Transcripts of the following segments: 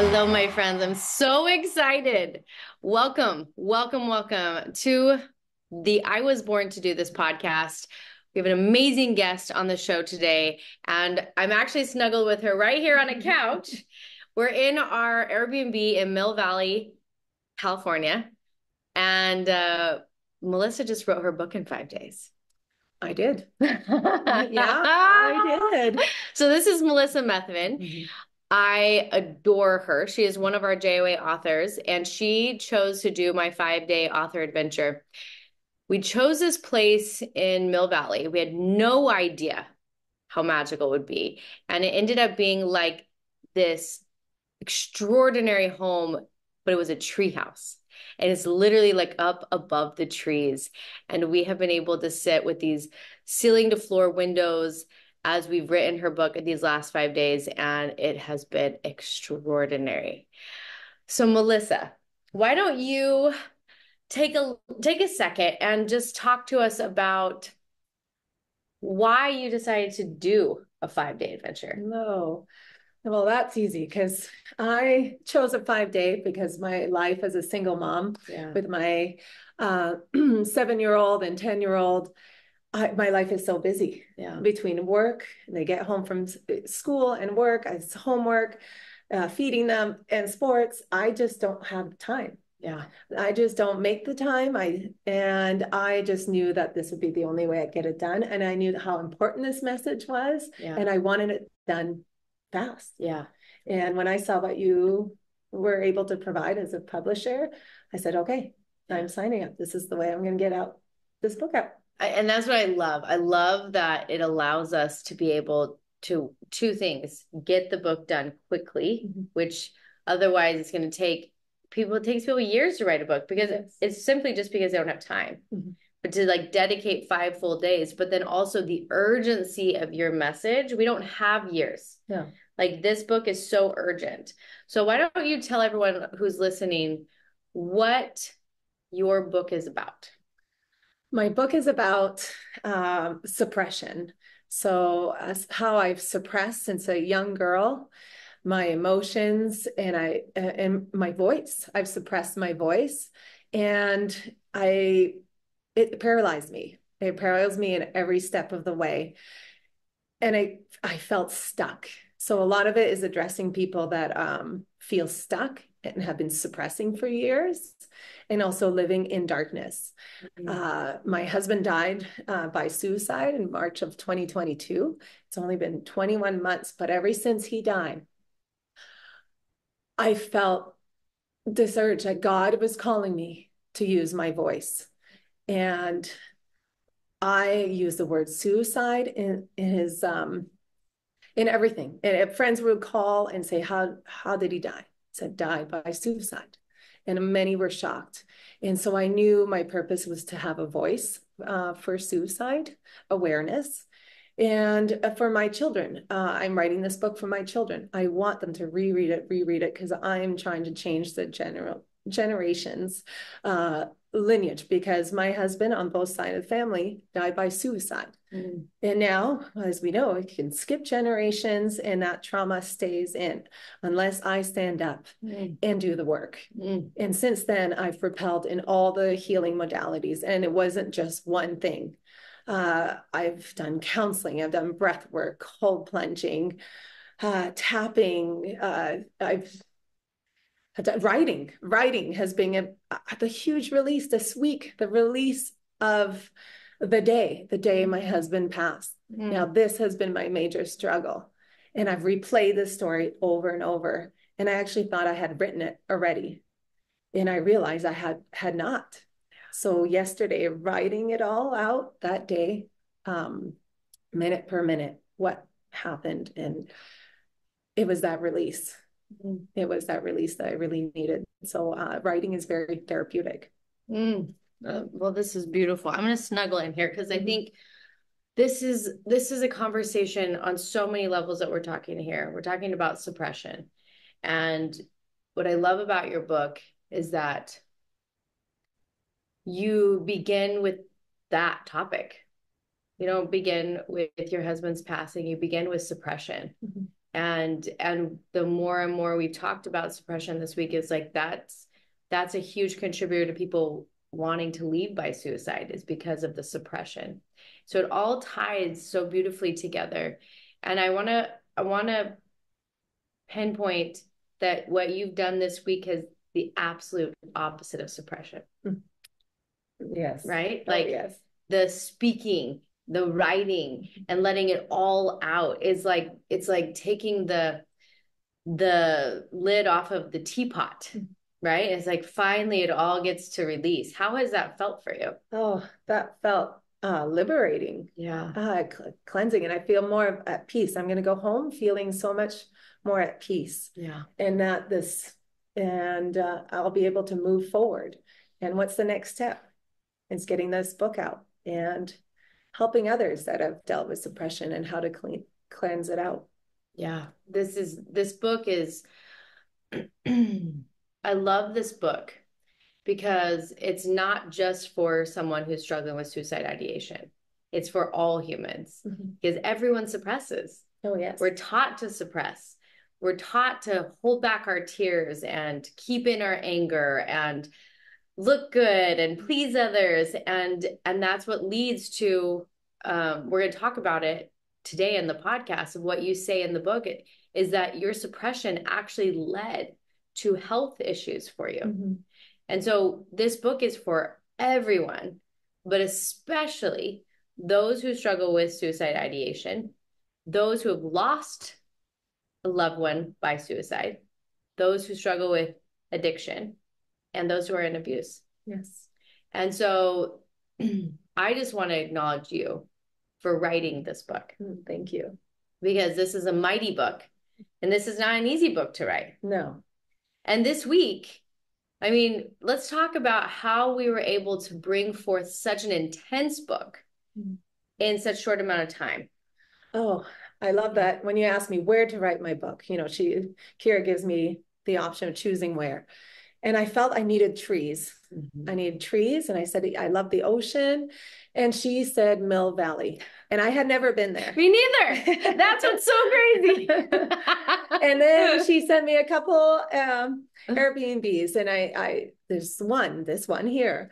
Hello, my friends. I'm so excited. Welcome, welcome, welcome to the I Was Born to Do This podcast. We have an amazing guest on the show today, and I'm actually snuggled with her right here on a couch. We're in our Airbnb in Mill Valley, California, and Melissa just wrote her book in 5 days. I did. Yeah, I did. So this is Melissa Methven. Mm-hmm. I adore her. She is one of our JOA authors, and she chose to do my 5 day author adventure. We chose this place in Mill Valley. We had no idea how magical it would be. And it ended up being like this extraordinary home, but it was a treehouse. And it's literally like up above the trees. And we have been able to sit with these ceiling to floor windows as we've written her book in these last 5 days, and it has been extraordinary. So, Melissa, why don't you take a second and just talk to us about why you decided to do a 5 day adventure? No. Well, that's easy because I chose a 5 day because my life as a single mom with my 7-year-old and 10-year-old, my life is so busy between work. They get home from school and work, it's homework, feeding them and sports. I just don't have time. Yeah. I just don't make the time. I just knew that this would be the only way I'd get it done. And I knew how important this message was. And I wanted it done fast. Yeah. And when I saw what you were able to provide as a publisher, I said, okay, I'm signing up. This is the way I'm going to get out this book out. And that's what I love. I love that it allows us to be able to two things: get the book done quickly, which otherwise it's going to take people, it takes people years to write a book because it's simply just because they don't have time. But to like dedicate 5 full days, but then also the urgency of your message. We don't have years. Yeah. Like this book is so urgent. So why don't you tell everyone who's listening what your book is about? My book is about suppression. So how I've suppressed since a young girl, my emotions and my voice. I've suppressed my voice, and it paralyzed me. It paralyzed me in every step of the way, and I felt stuck. So a lot of it is addressing people that feel stuck and have been suppressing for years, and also living in darkness. My husband died by suicide in March of 2022. It's only been 21 months, but ever since he died, I felt this urge that God was calling me to use my voice. And I use the word suicide in his in everything. And friends would call and say, how did he die? I said, died by suicide. And many were shocked. And so I knew my purpose was to have a voice for suicide awareness. And for my children, I'm writing this book for my children. I want them to reread it, because I'm trying to change the generations lineage, because my husband on both sides of the family died by suicide. And now, as we know, it can skip generations and that trauma stays in unless I stand up and do the work. And since then, I've propelled in all the healing modalities, and it wasn't just one thing. I've done counseling, I've done breath work, cold plunging, tapping, I've done writing. Writing has been the huge release this week, the release of the day my husband passed. Now, this has been my major struggle. And I've replayed this story over and over. And I actually thought I had written it already. And I realized I had not. So yesterday, writing it all out that day, minute per minute, what happened. And it was that release. It was that release that I really needed. So writing is very therapeutic. Well, this is beautiful. I'm going to snuggle in here because I think this is a conversation on so many levels that we're talking here. We're talking about suppression. And what I love about your book is that you begin with that topic. You don't begin with your husband's passing, you begin with suppression. And the more and more we've talked about suppression this week is like that's a huge contributor to people wanting to leave by suicide, is because of the suppression. So it all ties so beautifully together. And I want to pinpoint that what you've done this week is the absolute opposite of suppression. Yes. Right? Oh, Like yes. the speaking, the writing, and letting it all out is like, it's like taking the lid off of the teapot, right? It's like finally it all gets to release. How has that felt for you? Oh, that felt liberating, Yeah. cleansing, and I feel more at peace. I'm going to go home feeling so much more at peace, Yeah. and not this, and I'll be able to move forward. And what's the next step? It's getting this book out and helping others that have dealt with suppression and how to cleanse it out. Yeah. This book is I love this book because it's not just for someone who's struggling with suicide ideation. It's for all humans, because everyone suppresses. Oh, yes. We're taught to suppress. We're taught to hold back our tears and keep in our anger and look good and please others. And that's what leads to, we're going to talk about it today in the podcast, of what you say in the book, is that your suppression actually led to health issues for you. And so this book is for everyone, but especially those who struggle with suicide ideation, those who have lost a loved one by suicide, those who struggle with addiction, and those who are in abuse. Yes. And so I just want to acknowledge you for writing this book. Thank you. Because this is a mighty book, and this is not an easy book to write. No. And this week, I mean, let's talk about how we were able to bring forth such an intense book in such short amount of time. Oh, I love that. When you ask me where to write my book, Kira gives me the option of choosing where. And I felt I needed trees. I needed trees. And I said, I love the ocean. And she said, Mill Valley. And I had never been there. Me neither. That's what's so crazy. And then she sent me a couple Airbnbs. And there's this one here.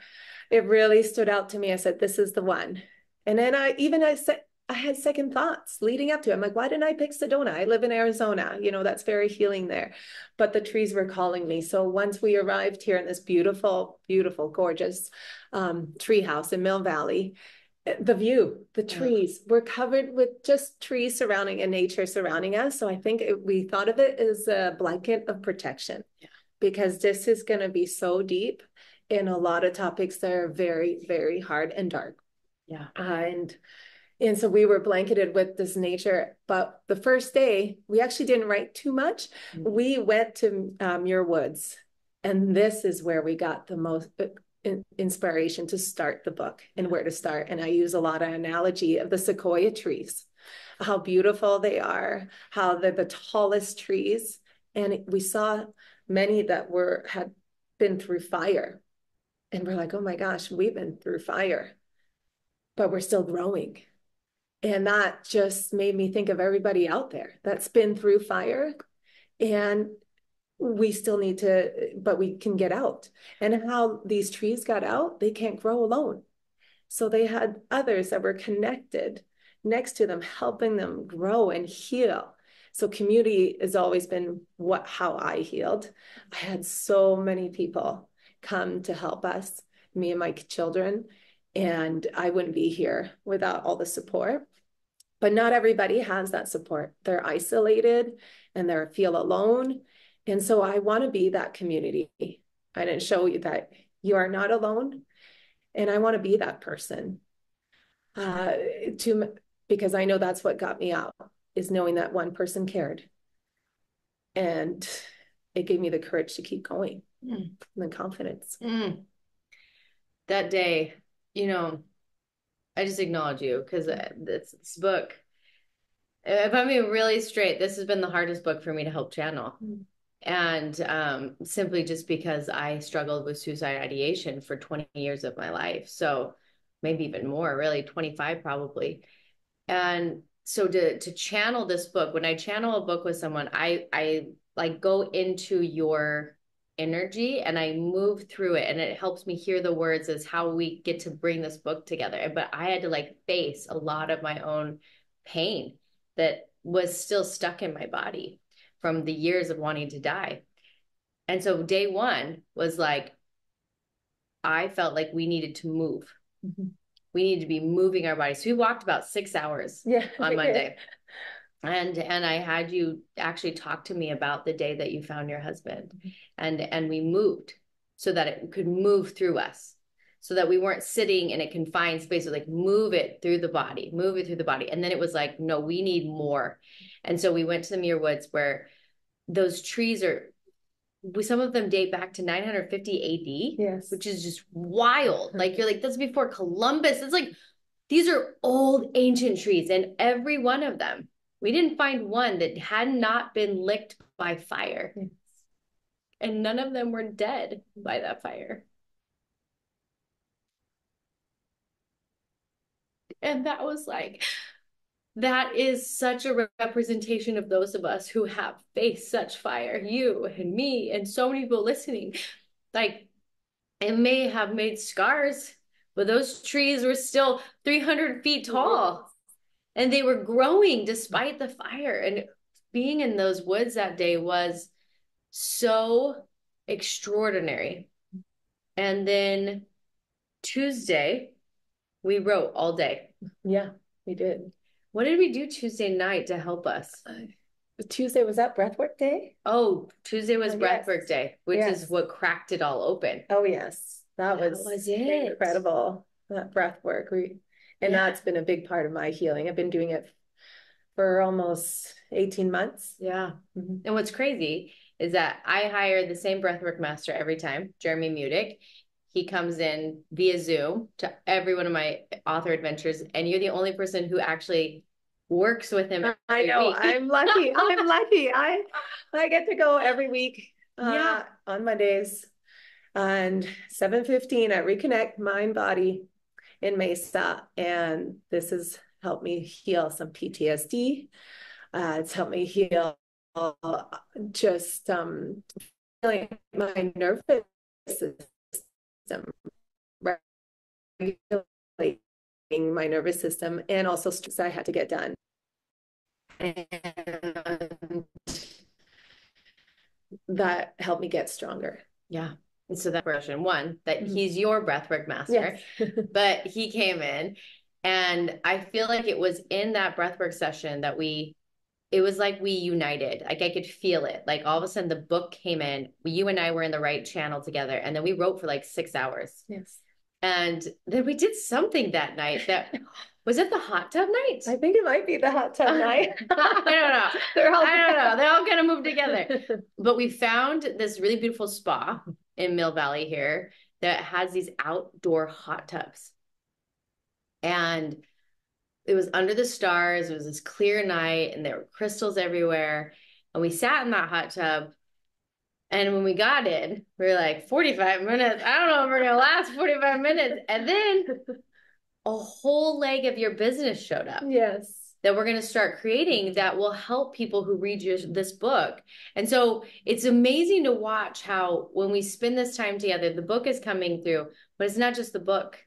It really stood out to me. I said, this is the one. And then I had second thoughts leading up to it. I'm like, why didn't I pick Sedona? I live in Arizona. That's very healing there. But the trees were calling me. So once we arrived here in this beautiful, beautiful, gorgeous treehouse in Mill Valley, the view, the trees were covered with just trees surrounding and nature surrounding us. So I think we thought of it as a blanket of protection, because this is going to be so deep in a lot of topics that are very, very hard and dark. Yeah. And so we were blanketed with this nature. But the first day, we actually didn't write too much. We went to Muir Woods. And this is where we got the most inspiration to start the book and where to start. And I use a lot of analogy of the sequoia trees, how beautiful they are, how they're the tallest trees. And we saw many that had been through fire. And we're like, oh my gosh, we've been through fire, but we're still growing. And that just made me think of everybody out there that's been through fire, and we still need to, but we can get out. And how these trees got out, they can't grow alone. So they had others that were connected next to them, helping them grow and heal. So community has always been how I healed. I had so many people come to help us, me and my children, and I wouldn't be here without all the support. But not everybody has that support. They're isolated and they feel alone. And so I want to be that community. I didn't show you that you are not alone. And I want to be that person because I know that's what got me out, is knowing that one person cared. And it gave me the courage to keep going and the confidence. That day, I just acknowledge you, because this book, if I'm being really straight, this has been the hardest book for me to help channel. And simply just because I struggled with suicide ideation for 20 years of my life. So maybe even more, really 25 probably. And so to channel this book, when I channel a book with someone, I like go into your energy and I move through it, and it helps me hear the words as how we get to bring this book together. But I had to like face a lot of my own pain that was still stuck in my body from the years of wanting to die. And so day one was like, I felt like we needed to move. Mm-hmm. We needed to be moving our bodies. So we walked about 6 hours on Monday. And I had you actually talk to me about the day that you found your husband. Mm-hmm. And we moved so that it could move through us. So that we weren't sitting in a confined space. It was like, move it through the body, move it through the body. And then it was like, no, we need more. And so we went to the Muir Woods, where those trees are, some of them date back to 950 AD, yes, which is just wild. Mm-hmm. Like, you're like, that's before Columbus. It's like, these are old ancient trees, and every one of them, we didn't find one that had not been licked by fire. Yes. And none of them were dead by that fire. And that was like, that is such a representation of those of us who have faced such fire, you and me and so many people listening. Like, it may have made scars, but those trees were still 300 feet tall, and they were growing despite the fire. And being in those woods that day was so extraordinary. And then Tuesday, we wrote all day. Yeah, we did. What did we do Tuesday night to help us? Tuesday, was that breathwork day? Oh, Tuesday was breathwork yes. day, which yes. is what cracked it all open. Oh, yes. That was it. Incredible, that breathwork. And that's been a big part of my healing. I've been doing it for almost 18 months. Yeah. Mm-hmm. And what's crazy is that I hire the same breathwork master every time, Jeremy Mudick. He comes in via Zoom to every one of my author adventures, and you're the only person who actually works with him. I know. Week. I'm lucky. I'm lucky. I get to go every week on Mondays, and 7:15 I reconnect mind body in Mesa, and this has helped me heal some PTSD. It's helped me heal just feeling my nervous system, regulating my nervous system, and also stress I had to get done. And that helped me get stronger. Yeah. And so that version one, that he's your breathwork master, yes. But he came in, and I feel like it was in that breathwork session that it was like we united. Like, I could feel it. Like, all of a sudden the book came in, you and I were in the right channel together. And then we wrote for like 6 hours. Yes. And then we did something that night that was it the hot tub night? I think it might be the hot tub night. I don't know. I don't know. They all kind of moved together. But we found this really beautiful spa in Mill Valley here that has these outdoor hot tubs. And it was under the stars. It was this clear night, and there were crystals everywhere. And we sat in that hot tub. And when we got in, we were like, 45 minutes. I don't know if we're going to last 45 minutes. And then a whole leg of your business showed up. Yes. That we're going to start creating that will help people who read this book. And so it's amazing to watch how when we spend this time together, the book is coming through, but it's not just the book.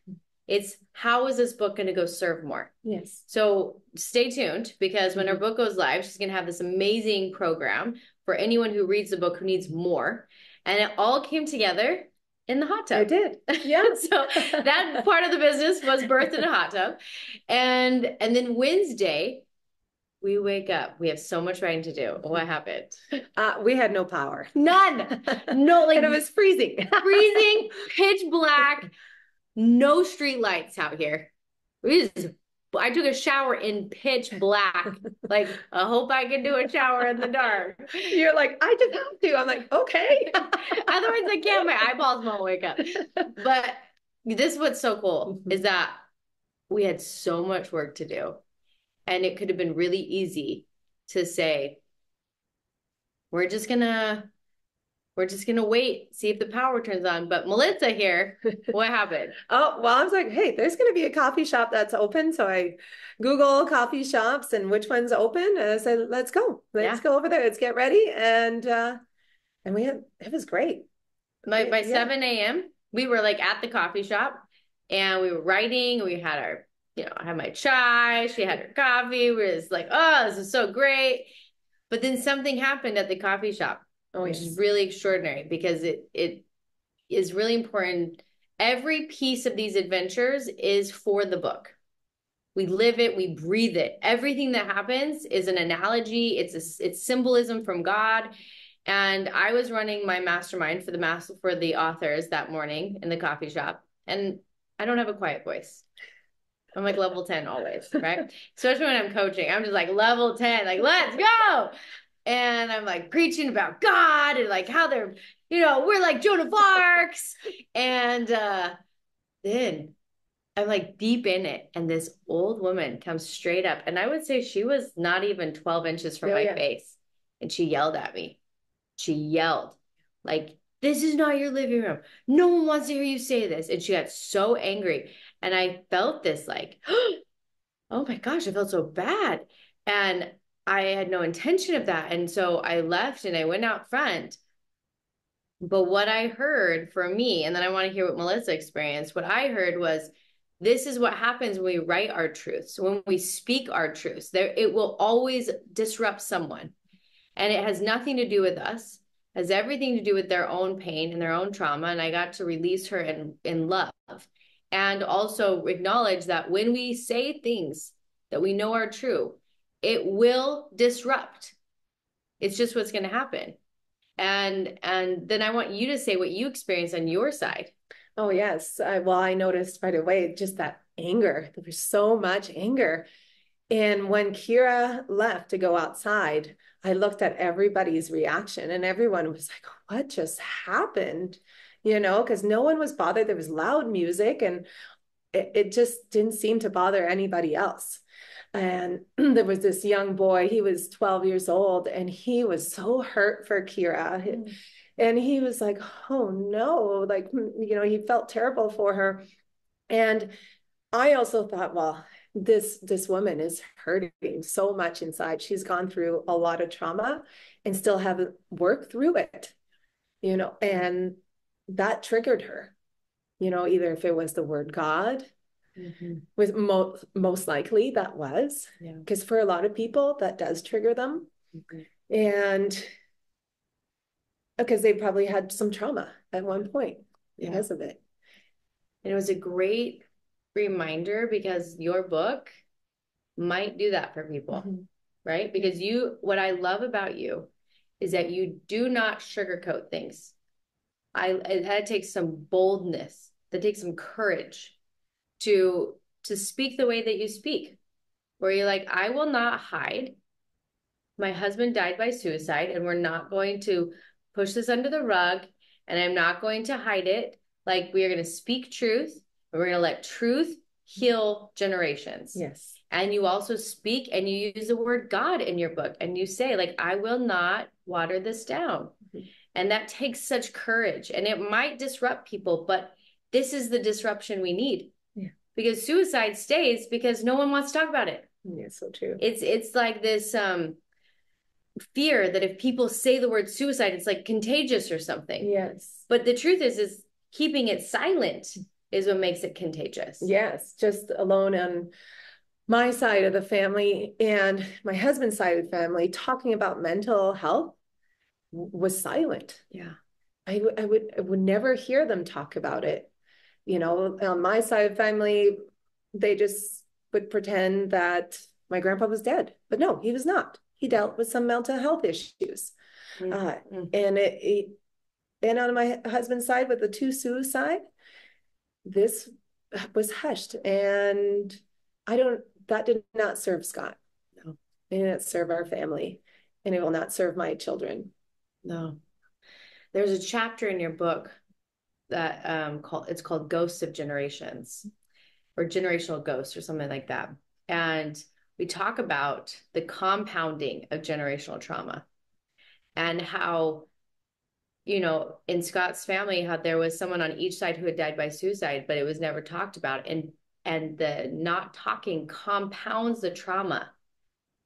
It's how is this book going to go serve more? Yes. So stay tuned, because when her book goes live, she's going to have this amazing program for anyone who reads the book who needs more. And it all came together in the hot tub. I did. Yeah. So that part of the business was birthed in a hot tub. And then Wednesday, we wake up. We have so much writing to do. What happened? We had no power. None. No, like, and it was freezing. Freezing, pitch black, no street lights out here. I took a shower in pitch black. Like, I hope I can do a shower in the dark. You're like, I just have to. I'm like, okay. Otherwise I can't. My eyeballs won't wake up. But this is what's so cool is that we had so much work to do. And it could have been really easy to say, we're we're just going to wait, see if the power turns on. But Melissa here, what happened? Oh, well, I was like, hey, there's going to be a coffee shop that's open. So I Google coffee shops and which one's open. And I said, let's go. Let's go over there. Let's get ready. And it was great. By 7 a.m., we were like at the coffee shop and we were writing. We had our, I had my chai. She had her coffee. We were just like, oh, this is so great. But then something happened at the coffee shop, which is really extraordinary because it is really important. Every piece of these adventures is for the book. We live it, we breathe it. Everything that happens is an analogy. It's symbolism from God. And I was running my mastermind for the authors that morning in the coffee shop. And I don't have a quiet voice. I'm like level 10 always, right? Especially when I'm coaching. I'm just like level 10, like, let's go. And I'm like preaching about God and like how they're, we're like Joan of Arc's. And then I'm like deep in it. And this old woman comes straight up. And I would say she was not even 12 inches from my face. And she yelled at me. She yelled, like, this is not your living room. No one wants to hear you say this. And she got so angry. And I felt this like, oh my gosh, I felt so bad. And I had no intention of that. And so I left and I went out front. But what I heard for me, and then I want to hear what Melissa experienced, what I heard was, this is what happens when we write our truths, when we speak our truths. It will always disrupt someone. And it has nothing to do with us, it has everything to do with their own pain and their own trauma. And I got to release her in love. And also acknowledge that when we say things that we know are true, it will disrupt. It's just what's going to happen. And then I want you to say what you experienced on your side. Oh, yes. I noticed right away just that anger. There was so much anger. And when Kira left to go outside, I looked at everybody's reaction and everyone was like, what just happened? Because no one was bothered. There was loud music and it just didn't seem to bother anybody else. And there was this young boy, he was 12 years old, and he was so hurt for Kira. And he was like, oh no, like, he felt terrible for her. And I also thought, well, this woman is hurting so much inside. She's gone through a lot of trauma and still haven't worked through it, and that triggered her, either if it was the word God, was most likely that was, because for a lot of people that does trigger them. And because they probably had some trauma at one point because of it. And it was a great reminder because your book might do that for people, right? Because what I love about you is that you do not sugarcoat things. That takes some boldness, that takes some courage to speak the way that you speak, where you're like, I will not hide. My husband died by suicide, and we're not going to push this under the rug, and I'm not going to hide it. Like, we are going to speak truth, and we're going to let truth heal generations. Yes. And you also speak and you use the word God in your book, and you say, like, I will not water this down. And that takes such courage, and it might disrupt people, but this is the disruption we need. Because suicide stays because no one wants to talk about it. Yeah, so true. It's like this fear that if people say the word suicide, it's like contagious or something. Yes. But the truth is keeping it silent is what makes it contagious. Yes, just alone on my side of the family and my husband's side of the family, talking about mental health was silent. Yeah. I would never hear them talk about it. On my side of the family, they just would pretend that my grandpa was dead, but no, he was not. He dealt with some mental health issues. And on my husband's side with the 2 suicide, this was hushed. And that did not serve Scott. No, it did not serve our family, and it will not serve my children. No. There's a chapter in your book that it's called Ghosts of Generations, or Generational Ghosts, or something like that. And we talk about the compounding of generational trauma and how you know, in Scott's family, how there was someone on each side who had died by suicide, but it was never talked about. And the not talking compounds the trauma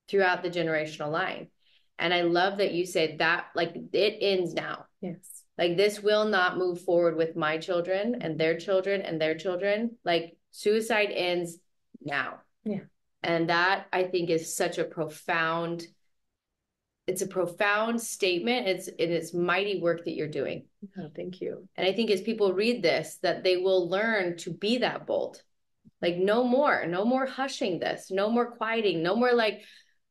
throughout the generational line. And I love that you said that, like, it ends now. Yes. Like, this will not move forward with my children and their children and their children. Like, suicide ends now. Yeah. And that, I think, is such a profound, it's a profound statement. It's mighty work that you're doing. Oh, thank you. And I think as people read this, that they will learn to be that bold. Like, no more hushing this, no more quieting, no more like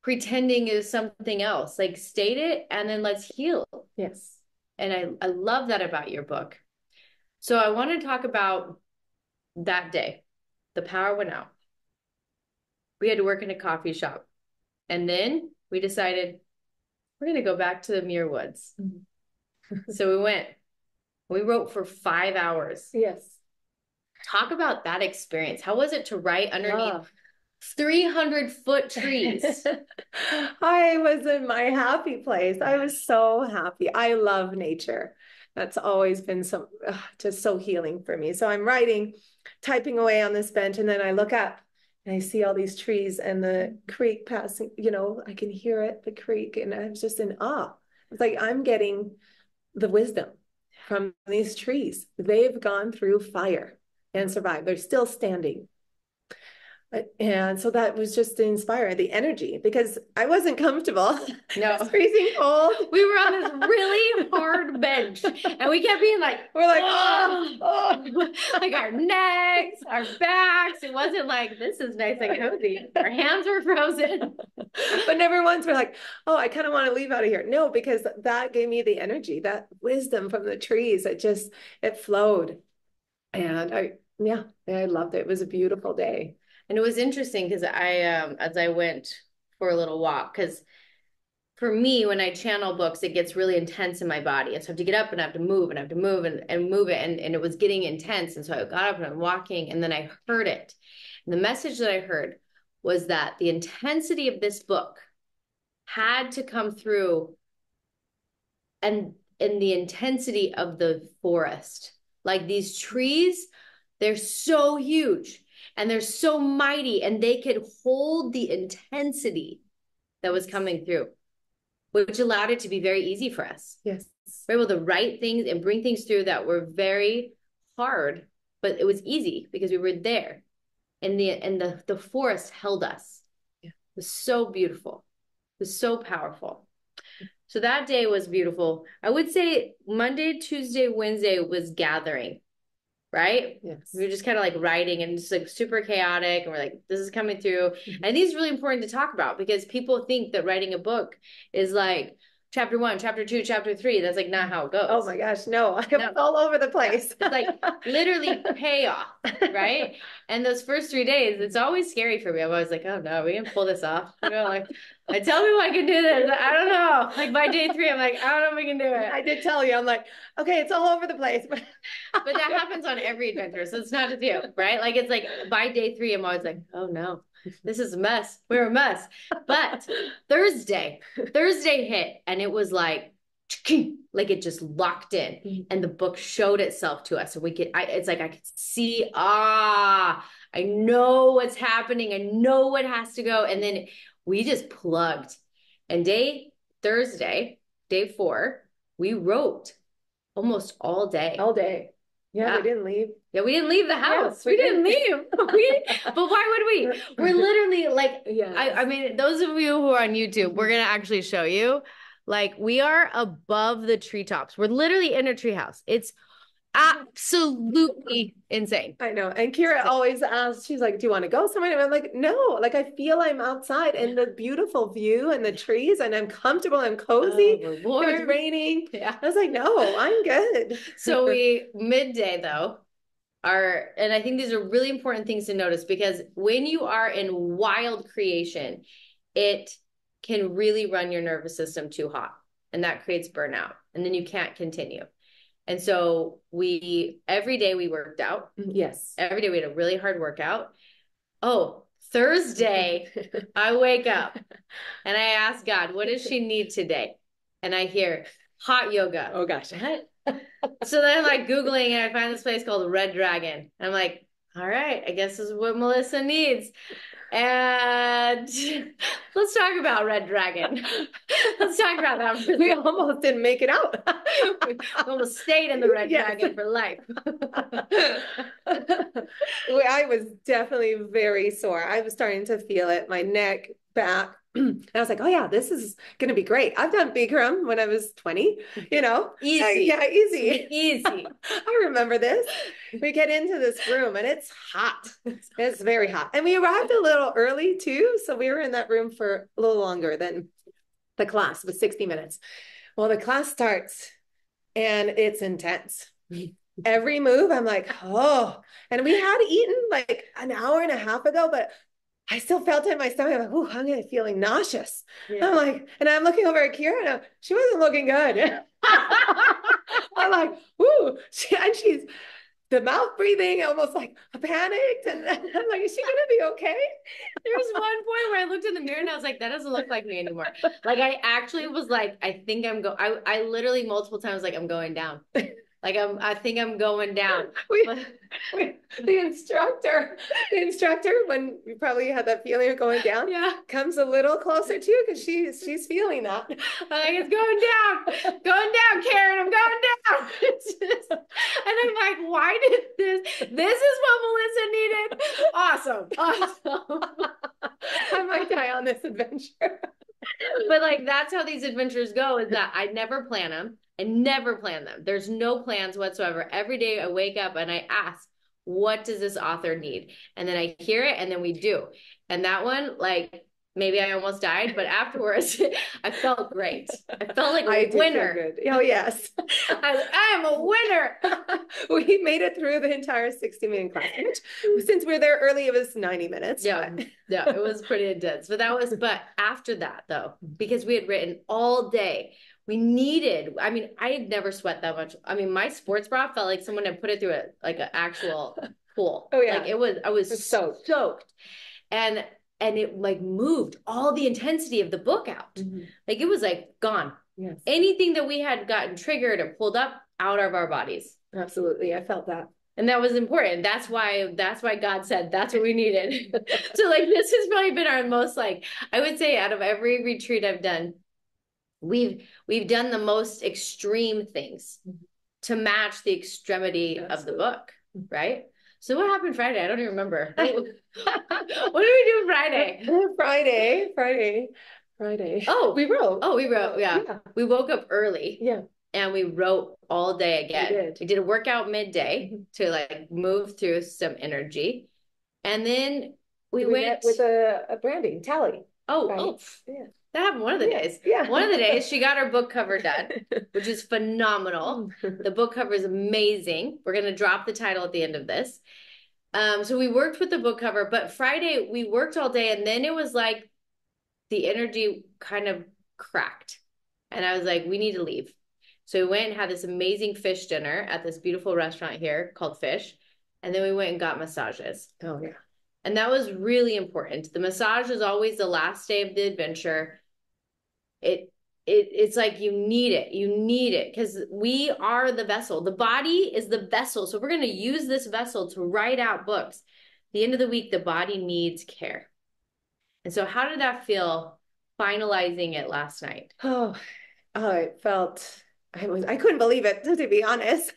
pretending is something else. Like, state it and then let's heal. Yes. And I love that about your book. So I want to talk about that day. The power went out. We had to work in a coffee shop. And then we decided we're going to go back to the Muir Woods. Mm-hmm. So we went. We wrote for 5 hours. Yes. Talk about that experience. How was it to write underneath 300-foot trees? I was in my happy place. I was so happy. I love nature. That's always been just so healing for me. So I'm writing, typing away on this bench, and then I look up and I see all these trees and the creek passing, you know, I can hear it, the creek, and I was just in awe. It's like I'm getting the wisdom from these trees. They've gone through fire and survived. They're still standing. And so that was just inspiring, the energy, because I wasn't comfortable. No. It was freezing cold. We were on this really hard bench and we kept being like, we're like, like our necks, our backs. It wasn't like, this is nice and cozy. Our hands were frozen. But never once we're like, oh, I kind of want to leave out of here. No, because that gave me the energy, that wisdom from the trees. It flowed. And I loved it. It was a beautiful day. And it was interesting because as I went for a little walk, because for me, when I channel books, it gets really intense in my body. And so I have to get up and I have to move and I have to move and move it. And it was getting intense. And so I got up and I'm walking and then I heard it. And the message that I heard was that the intensity of this book had to come through and in the intensity of the forest. Like, these trees, they're so huge. And they're so mighty, and they could hold the intensity that was coming through, which allowed it to be very easy for us. Yes. We were able to write things and bring things through that were very hard, but it was easy because we were there. And the forest held us. Yeah. It was so beautiful. It was so powerful. So that day was beautiful. I would say Monday, Tuesday, Wednesday was gathering. Right? Yes. We were just kind of like writing and just like super chaotic. And we're like, this is coming through. Mm-hmm. And I think it's really important to talk about because people think that writing a book is like chapter 1, chapter 2, chapter 3. That's like not how it goes. Oh my gosh. No, I was all over the place. It's like literally payoff. Right. And those first 3 days, it's always scary for me. I'm always like, oh no, we can pull this off. You know, like, I tell people I can do this. I don't know. Like by day 3, I'm like, I don't know if we can do it. I did tell you, I'm like, okay, it's all over the place. But that happens on every adventure. So it's not just you, right? Like, it's like by day 3, I'm always like, oh no, this is a mess. We're a mess. But Thursday hit and it was like it just locked in and the book showed itself to us. So it's like I could see, I know what's happening. I know what has to go. And then we just plugged. And Thursday, day 4, we wrote almost all day. All day. Yeah, we didn't leave. Yeah, we didn't leave the house. Yes, we didn't leave. But why would we? We're literally like, yes. I mean, those of you who are on YouTube, we're going to actually show you. Like, we are above the treetops. We're literally in a treehouse. It's absolutely insane. I know. And Kira always asks, she's like, do you want to go somewhere? And I'm like, no, like I feel I'm outside and the beautiful view and the trees and I'm comfortable and cozy. It was raining. Yeah. I was like, no, I'm good. So midday though, and I think these are really important things to notice because when you are in wild creation, it can really run your nervous system too hot and that creates burnout and then you can't continue. And so every day we worked out. Yes. Every day we had a really hard workout. Oh, Thursday, I wake up and I ask God, what does she need today? And I hear, hot yoga. Oh gosh. So then I'm like Googling and I find this place called Red Dragon. And I'm like, all right, I guess this is what Melissa needs. And let's talk about Red Dragon. Let's talk about that. We almost didn't make it out. We almost stayed in the Red Yes. Dragon for life. I was definitely very sore. I was starting to feel it, my neck, back. And I was like, oh yeah, this is going to be great. I've done Bikram when I was 20, you know. Easy. Yeah, easy. Easy. I remember this. We get into this room and it's hot. It's very hot. And we arrived a little early too. So we were in that room for a little longer than the class was 60 minutes. Well, the class starts and it's intense. Every move, I'm like, oh. And we had eaten like an hour and a half ago, but I still felt it in my stomach. I'm like, oh, I'm feeling nauseous. Yeah. I'm like, and I'm looking over at Kira, and she wasn't looking good. I'm like, ooh, she's the mouth breathing, almost like panicked. And I'm like, is she gonna be okay? There was one point where I looked in the mirror and I was like, that doesn't look like me anymore. Like I actually was like, I think I'm I literally multiple times like I'm going down. Like I think I'm going down. The instructor, when you probably had that feeling of going down, yeah, comes a little closer too because she's feeling that. I'm like, it's going down, Karen. I'm going down. And I'm like, why did this is what Melissa needed. Awesome. I might die on this adventure. But like that's how these adventures go, is that I never plan them. I never plan them. There's no plans whatsoever. Every day I wake up and I ask, what does this author need? And then I hear it and then we do. And that one, like maybe I almost died, but afterwards I felt great. I felt like a winner. Good. Oh yes. I am a winner. We made it through the entire 60-minute class, which since we were there early, it was 90 minutes. Yeah. Yeah, it was pretty intense. But after that though, because we had written all day, we needed, I mean, I had never sweat that much. I mean, my sports bra felt like someone had put it through an actual pool. Oh yeah. Like I was soaked. And it like moved all the intensity of the book out. Mm-hmm. Like it was like gone. Yes. Anything that we had gotten triggered or pulled up out of our bodies. Absolutely. I felt that. And that was important. That's why God said that's what we needed. So like this has probably been our most, like, I would say out of every retreat I've done, we've done the most extreme things to match the extremity of the book, right? So what happened Friday? I don't even remember. What did we do Friday? Friday. Oh, we wrote. Yeah. We woke up early. Yeah. And we wrote all day again. We did a workout midday to like move through some energy. And then we went with a branding tally. Oh, yeah. That happened one of the days. Yeah. One of the days she got her book cover done, which is phenomenal. The book cover is amazing. We're going to drop the title at the end of this. So we worked with the book cover, but Friday we worked all day and then it was like the energy kind of cracked. And I was like, we need to leave. So we went and had this amazing fish dinner at this beautiful restaurant here called Fish. And then we went and got massages. Oh, yeah. And that was really important. The massage is always the last day of the adventure. It's like you need it because we are the vessel. The body is the vessel. So we're going to use this vessel to write out books. At the end of the week, the body needs care. And so how did that feel finalizing it last night? Oh, it felt... I couldn't believe it, to be honest.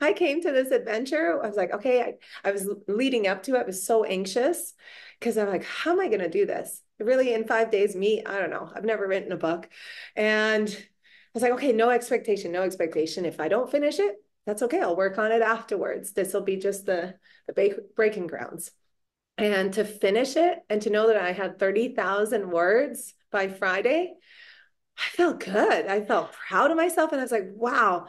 I came to this adventure. I was like, okay, I was leading up to it. I was so anxious because I'm like, how am I going to do this? Really, in 5 days, I don't know. I've never written a book. And I was like, okay, no expectation. If I don't finish it, that's okay. I'll work on it afterwards. This will be just the breaking grounds. And to finish it and to know that I had 30,000 words by Friday, I felt good. I felt proud of myself. And I was like, wow,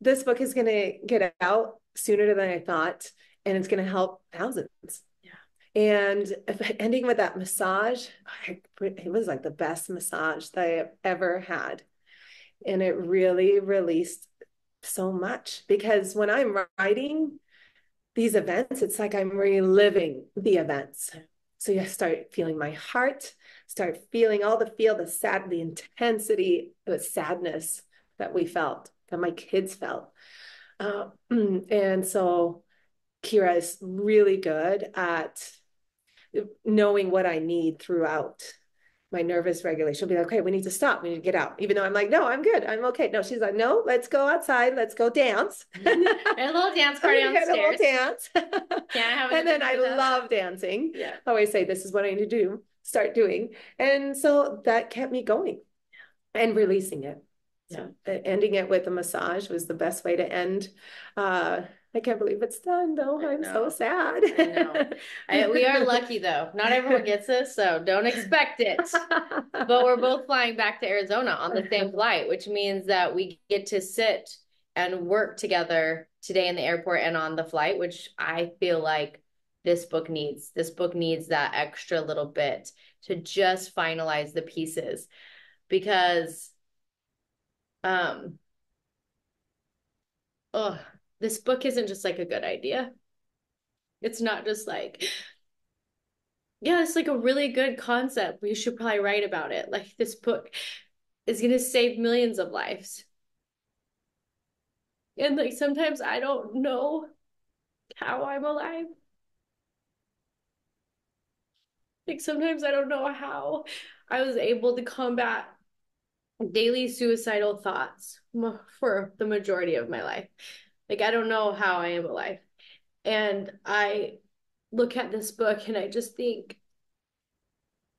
this book is going to get out sooner than I thought. And it's going to help thousands. Yeah. And ending with that massage, it was like the best massage that I have ever had. And it really released so much because when I'm writing these events, it's like I'm reliving the events. So you start feeling my heart, start feeling the intensity, the sadness, that we felt, that my kids felt. And so Kira is really good at knowing what I need throughout my nervous regulation. She'll be like, okay, we need to stop. We need to get out. Even though I'm like, no, I'm good. I'm okay. No, she's like, no, let's go outside. Let's go dance. A little dance party on the stairs. A little dance. And then I love dancing. Yeah. I always say, this is what I need to do, start doing. And so that kept me going and releasing it. So ending it with a massage was the best way to end. I can't believe it's done, though. I'm so sad. I know. We are lucky, though. Not everyone gets this, so don't expect it. But we're both flying back to Arizona on the same flight, which means that we get to sit and work together today in the airport and on the flight, which I feel like this book needs. This book needs that extra little bit to just finalize the pieces, because this book isn't just like a good idea. It's not just like, yeah, it's like a really good concept. We should probably write about it. Like, this book is going to save millions of lives. And like, sometimes I don't know how I'm alive. Like, sometimes I don't know how I was able to combat daily suicidal thoughts for the majority of my life. Like, I don't know how I am alive. And I look at this book and I just think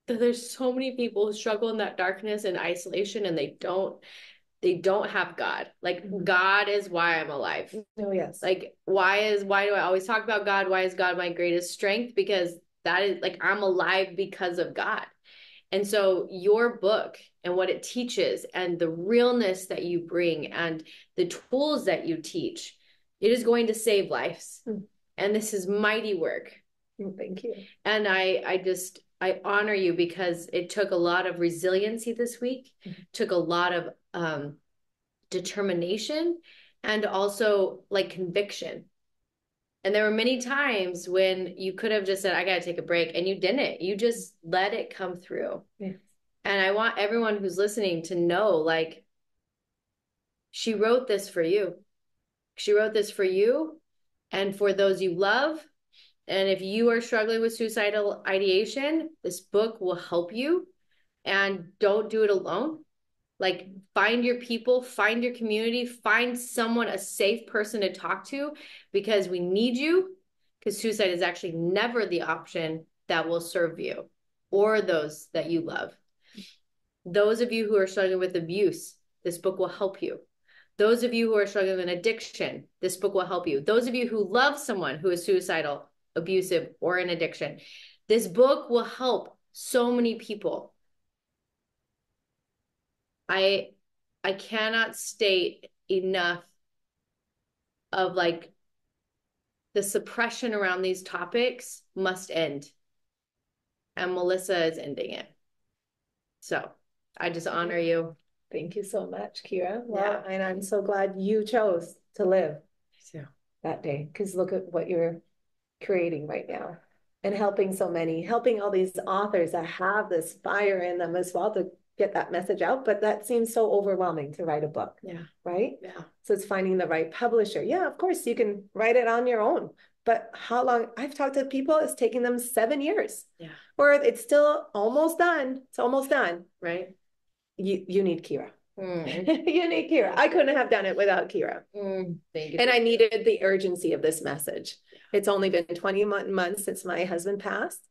that there's so many people who struggle in that darkness and isolation, and they don't have God. Like, God is why I'm alive. Oh, yes. Like, why do I always talk about God? Why is God my greatest strength? Because that is, like, I'm alive because of God. And so your book and what it teaches and the realness that you bring and the tools that you teach, it is going to save lives. And this is mighty work. Thank you. And I honor you, because it took a lot of resiliency this week, took a lot of determination, and also like conviction. And there were many times when you could have just said, I got to take a break, and you didn't. You just let it come through. Yes. And I want everyone who's listening to know, like, she wrote this for you. She wrote this for you and for those you love. And if you are struggling with suicidal ideation, this book will help you. And don't do it alone. Like, find your people, find your community, find someone, a safe person to talk to, because we need you, because suicide is actually never the option that will serve you or those that you love. Those of you who are struggling with abuse, this book will help you. Those of you who are struggling with addiction, this book will help you. Those of you who love someone who is suicidal, abusive, or in addiction, this book will help so many people. I cannot state enough of, like, the suppression around these topics must end. And Melissa is ending it. So I just honor you. Thank you so much, Kira. Well, and I'm so glad you chose to live that day, because look at what you're creating right now and helping so many, helping all these authors that have this fire in them as well to get that message out. But that seems so overwhelming to write a book. Yeah. Right? Yeah. So it's finding the right publisher. Yeah, of course, you can write it on your own. But how long? I've talked to people, it's taking them 7 years. Yeah. Or it's still almost done. It's almost done. Right. You need Kira. You need Kira. I couldn't have done it without Kira. Thank you. And I needed the urgency of this message. It's only been 20 months since my husband passed.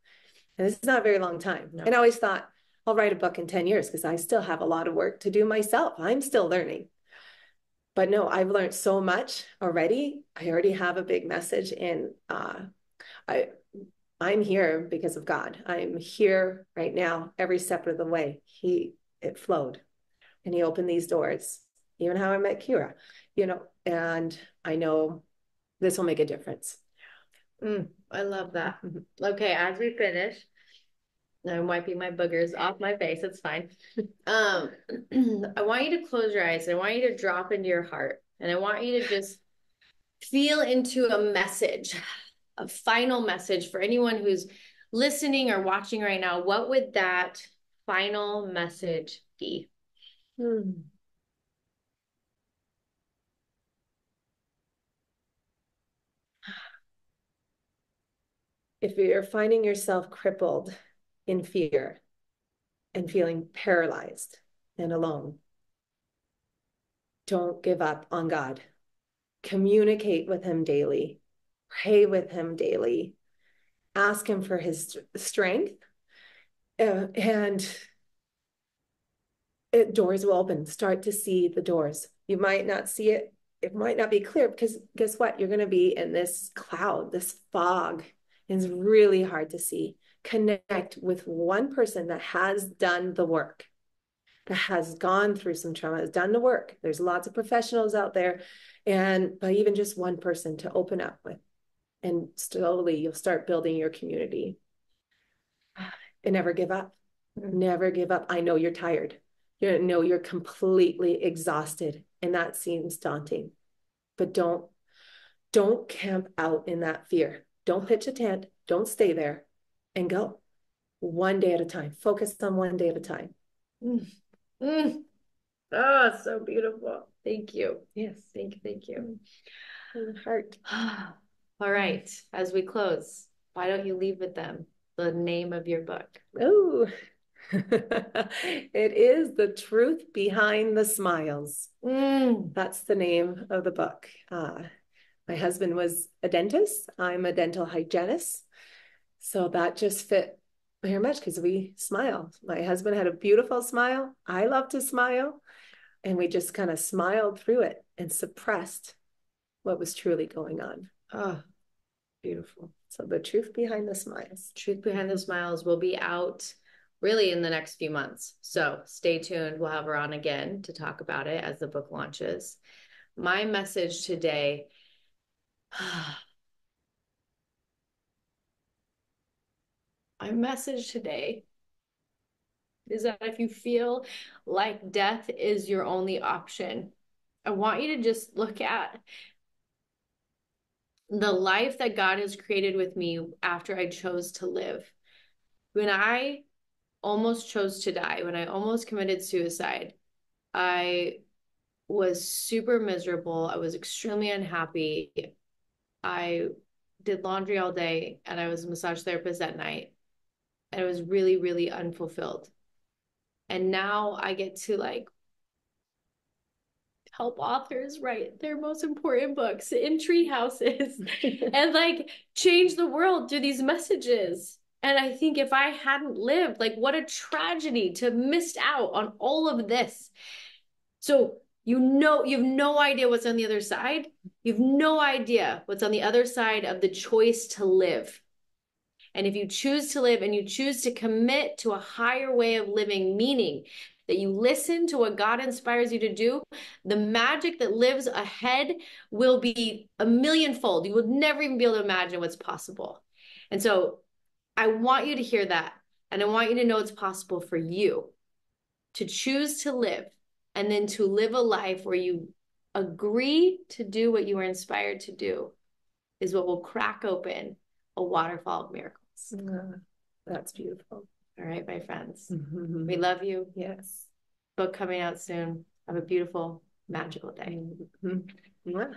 And this is not a very long time. No. And I always thought, I'll write a book in 10 years because I still have a lot of work to do myself. I'm still learning. But no, I've learned so much already. I already have a big message, and I'm here because of God. I'm here right now, every step of the way. It flowed, and he opened these doors, even how I met Kira, and I know this will make a difference. I love that. Okay, as we finish, I'm wiping my boogers off my face. It's fine. I want you to close your eyes. I want you to drop into your heart. And I want you to just feel into a message, a final message for anyone who's listening or watching right now. What would that final message be? if you're finding yourself crippled in fear and feeling paralyzed and alone, don't give up on God. Communicate with him daily. Pray with him daily. Ask him for his strength. And doors will open. Start to see the doors. You might not see it. It might not be clear because guess what? You're going to be in this cloud, this fog. It's really hard to see. Connect with one person that has done the work, that has gone through some trauma, has done the work. There's lots of professionals out there, but even just one person to open up with. And slowly you'll start building your community. And never give up. Never give up. I know you're tired. You know you're completely exhausted, and that seems daunting. But don't camp out in that fear. Don't pitch a tent. Don't stay there, and go one day at a time. Focus on one day at a time. Oh, so beautiful. Thank you. Yes. Thank you. Heart. All right. As we close, why don't you leave with them the name of your book? Oh, it is The Truth Behind the Smiles. That's the name of the book. My husband was a dentist. I'm a dental hygienist. So that just fit very much because we smile. My husband had a beautiful smile. I love to smile. And we just kind of smiled through it and suppressed what was truly going on. Oh, beautiful. So The Truth Behind the Smiles. Truth Behind the Smiles will be out really in the next few months. So stay tuned. We'll have her on again to talk about it as the book launches. My message today, is that if you feel like death is your only option, I want you to just look at the life that God has created with me after I chose to live. When I almost chose to die, when I almost committed suicide, I was super miserable. I was extremely unhappy. I did laundry all day and I was a massage therapist at night. And I was really, really unfulfilled. And now I get to help authors write their most important books in tree houses and change the world through these messages. And I think if I hadn't lived, what a tragedy to have missed out on all of this. So, you have no idea what's on the other side. You have no idea what's on the other side of the choice to live. And if you choose to live and you choose to commit to a higher way of living, meaning that you listen to what God inspires you to do, the magic that lives ahead will be a millionfold. You would never even be able to imagine what's possible. And so I want you to hear that. And I want you to know it's possible for you to choose to live and then to live a life where you agree to do what you are inspired to do is what will crack open a waterfall of miracles. That's beautiful. All right, my friends. We love you. Yes. Book coming out soon. Have a beautiful, magical day. Yeah.